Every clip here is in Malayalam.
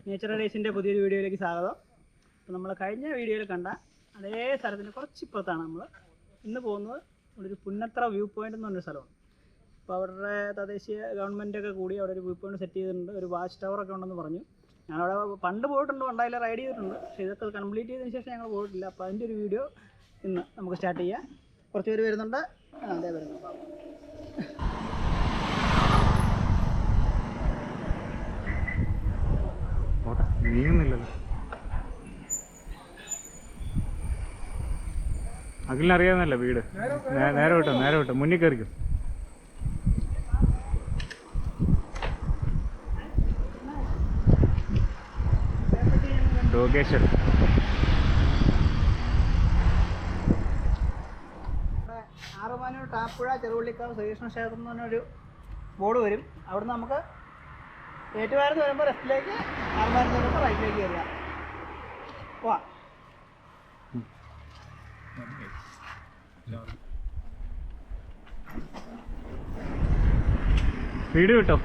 നേച്ചർ ഡേയ്സിൻ്റെ പുതിയൊരു വീഡിയോയിലേക്ക് സ്വാഗതം. അപ്പോൾ നമ്മൾ കഴിഞ്ഞ വീഡിയോയിൽ കണ്ട അതേ സ്ഥലത്തിന് കുറച്ചിപ്പുറത്താണ് നമ്മൾ ഇന്ന് പോകുന്നത്. ഒരു പുന്നത്ര വ്യൂ പോയിൻ്റ് എന്ന് പറഞ്ഞൊരു സ്ഥലമാണ്. അപ്പോൾ അവരുടെ തദ്ദേശീയ ഗവൺമെൻറ്റൊക്കെ കൂടി അവിടെ ഒരു വ്യൂ പോയിൻ്റ് സെറ്റ് ചെയ്തിട്ടുണ്ട്. ഒരു വാച്ച് ടവറൊക്കെ ഉണ്ടെന്ന് പറഞ്ഞു. ഞങ്ങളവിടെ പണ്ട് പോയിട്ടുണ്ട്, പണ്ടായാലും റൈഡ് ചെയ്തിട്ടുണ്ട്. പക്ഷേ ഇതൊക്കെ കംപ്ലീറ്റ് ചെയ്തതിന് ശേഷം ഞങ്ങൾ പോയിട്ടില്ല. അപ്പോൾ അതിൻ്റെ ഒരു വീഡിയോ ഇന്ന് നമുക്ക് സ്റ്റാർട്ട് ചെയ്യാം. കുറച്ച് പേര് വരുന്നുണ്ട്. അതേ വരുന്നുണ്ട്. നീങ്ങുന്നില്ലല്ലോ. അഖിലിനറിയാവുന്നല്ല വീട്. നേരെ വിട്ടോ മുന്നിൽ കയറിക്കും. ലോകേശ്വരം ആറുമാനൂർ ടാപ്പുഴ ചെറുവള്ളിക്കാവ് ശ്രീകൃഷ്ണ ക്ഷേത്രം എന്ന് പറഞ്ഞൊരു ബോർഡ് വരും. അവിടുന്ന് നമുക്ക് ഏറ്റുവാരത്ത് വരുമ്പോൾ ലെഫ്റ്റിലേക്ക്, ആറുമാനത്ത് വരുമ്പോൾ റൈറ്റിലേക്ക് കയറുക. പോവാ. വീട് കിട്ടോ?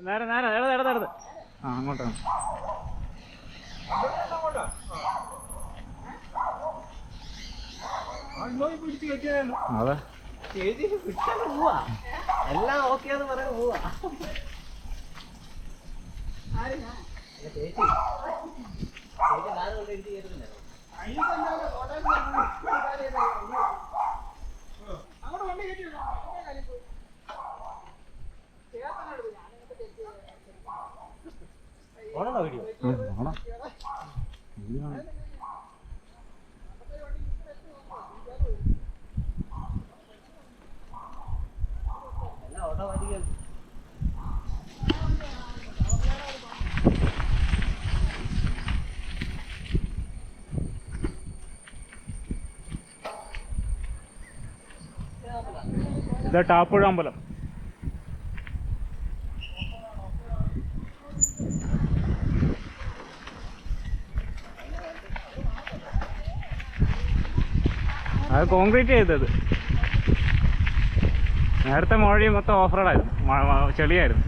നേരെ ആ അങ്ങോട്ടാണ്. അതെ, എല്ലാം ഓക്കെ എന്ന് പറയാൻ പോവാ. ഇത് ടാപ്പുഴ അമ്പലം. അത് കോൺക്രീറ്റ് ചെയ്തത്. നേരത്തെ മഴയും മൊത്തം ഓഫ് റോഡായിരുന്നു, ചെളിയായിരുന്നു.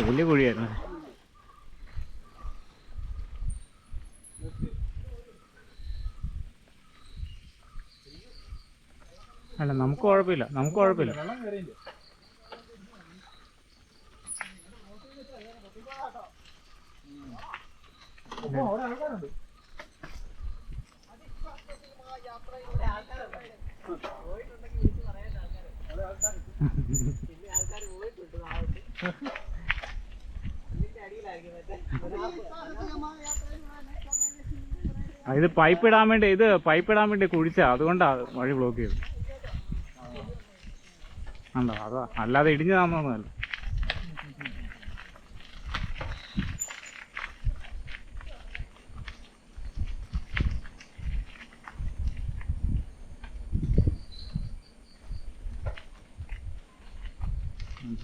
വലിയ കുഴിയായിരുന്നു. അല്ല, നമുക്ക് കുഴപ്പമില്ല. ഇത് പൈപ്പ് ഇടാൻ വേണ്ടി കുഴിച്ചാ, അതുകൊണ്ടാണ് വഴി ബ്ലോക്ക് ചെയ്തത്. ഉണ്ടോ അതോ അല്ലാതെ ഇടിഞ്ഞു താന്നൊന്നുമല്ല.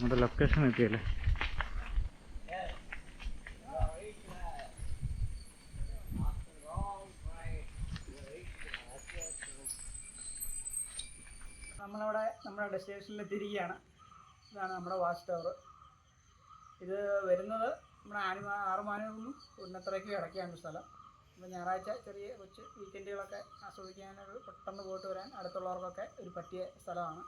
നമ്മുടെ ലൊക്കേഷൻ എത്തിയല്ലേ. നമ്മളവിടെ നമ്മുടെ ഡെസ്റ്റിനേഷനിൽ എത്തിയിരിക്കുകയാണ്. ഇതാണ് നമ്മുടെ വാച്ച് ടവർ. ഇത് വരുന്നത് നമ്മുടെ ആറുമാനൂരിനും പുന്നത്രയ്ക്കും ഇടയ്ക്കാണ് സ്ഥലം. അപ്പോൾ ഞായറാഴ്ച ചെറിയ കൊച്ചു വീക്കെൻഡുകളൊക്കെ ആസ്വദിക്കാനൊരു പെട്ടെന്ന് പോയിട്ട് വരാൻ അടുത്തുള്ളവർക്കൊക്കെ ഒരു പറ്റിയ സ്ഥലമാണ്.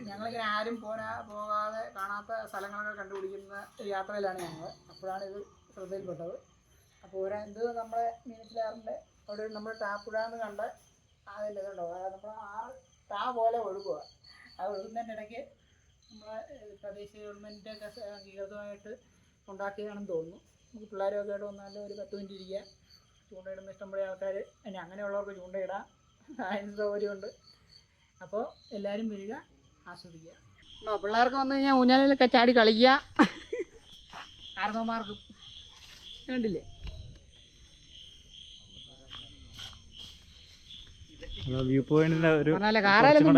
ഞങ്ങളിങ്ങനെ ആരും പോകാതെ കാണാത്ത സ്ഥലങ്ങളൊക്കെ കണ്ടുപിടിക്കുന്ന യാത്രയിലാണ് ഞങ്ങൾ. അപ്പോഴാണ് ഇത് ശ്രദ്ധയിൽപ്പെട്ടത്. അപ്പോൾ ഇത് നമ്മുടെ മീനച്ചിലാറിൻ്റെ അവിടെ നമ്മൾ ടാപ്പുഴാന്ന് കണ്ട അതിൻ്റെ ഇതുണ്ടോ, നമ്മൾ താ പോലെ ഒഴുകുക. ആ ഒഴുകുന്നതിൻ്റെ ഇടയ്ക്ക് നമ്മളെ പ്രദേശ ഗവൺമെൻറ്റിൻ്റെയൊക്കെ അംഗീകൃതമായിട്ട് ഉണ്ടാക്കിയതാണെന്ന് തോന്നുന്നു. നമുക്ക് പിള്ളേരൊക്കെ ആയിട്ട് വന്നാൽ ഒരു 10 മിനിറ്റ് ഇരിക്കുക. ചൂണ്ടയിടുന്ന ഇഷ്ടംപോലെ ആൾക്കാർ അങ്ങനെയുള്ളവർക്ക് ചൂണ്ടയിടാം, അതിന് സൗകര്യമുണ്ട്. അപ്പോൾ എല്ലാവരും വരിക, ആസ്വദിക്കുക. പിള്ളേർക്ക് വന്നു കഴിഞ്ഞാൽ ഊഞ്ഞാലിലൊക്കെ ചാടി കളിക്കുക. ആർന്നവന്മാർക്കും കണ്ടില്ലേ. വ്യൂ പോയിന്റിന്റെ ഒരു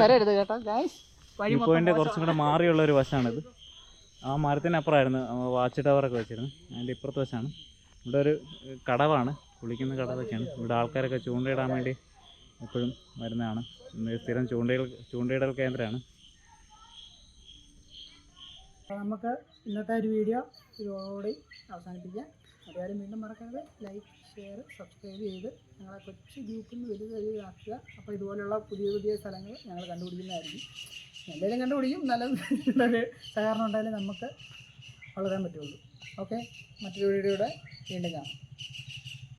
വരരുത് കേട്ടോ ഗൈസ്. വ്യൂ പോയിന്റ് കുറച്ചും കൂടെ മാറിയുള്ള ഒരു വശമാണിത്. ആ മരത്തിനപ്പുറമായിരുന്നു വാച്ച് ടവറൊക്കെ വെച്ചിരുന്നത്. അതിൻ്റെ ഇപ്പുറത്തെ വശമാണ്. ഇവിടെ ഒരു കടവാണ്, കുളിക്കുന്ന കടവൊക്കെയാണ്. ഇവിടെ ആൾക്കാരൊക്കെ ചൂണ്ടയിടാൻ വേണ്ടി എപ്പോഴും വരുന്നതാണ്. സ്ഥിരം ചൂണ്ടയിടൽ കേന്ദ്രമാണ്. നമുക്ക് ഇന്നത്തെ ഒരു വീഡിയോ ഇതോടുകൂടി അവസാനിപ്പിക്കാം. അതുകാര്യം വീണ്ടും മറക്കരുത്, ലൈക്ക്, ഷെയർ, സബ്സ്ക്രൈബ് ചെയ്ത് ഞങ്ങളെ കൊച്ചു ഗ്രൂപ്പിൽ നിന്ന് വലുതാക്കുക. അപ്പോൾ ഇതുപോലുള്ള പുതിയ പുതിയ സ്ഥലങ്ങൾ ഞങ്ങൾ കണ്ടുപിടിക്കുന്നതായിരിക്കും. എന്തെങ്കിലും കണ്ടുപിടിക്കും, നല്ലൊരു സഹകരണം ഉണ്ടായാലും നമുക്ക് വളരാൻ പറ്റുള്ളൂ. ഓക്കെ, മറ്റൊരു വീഡിയോയുടെ വീണ്ടും കാണാം.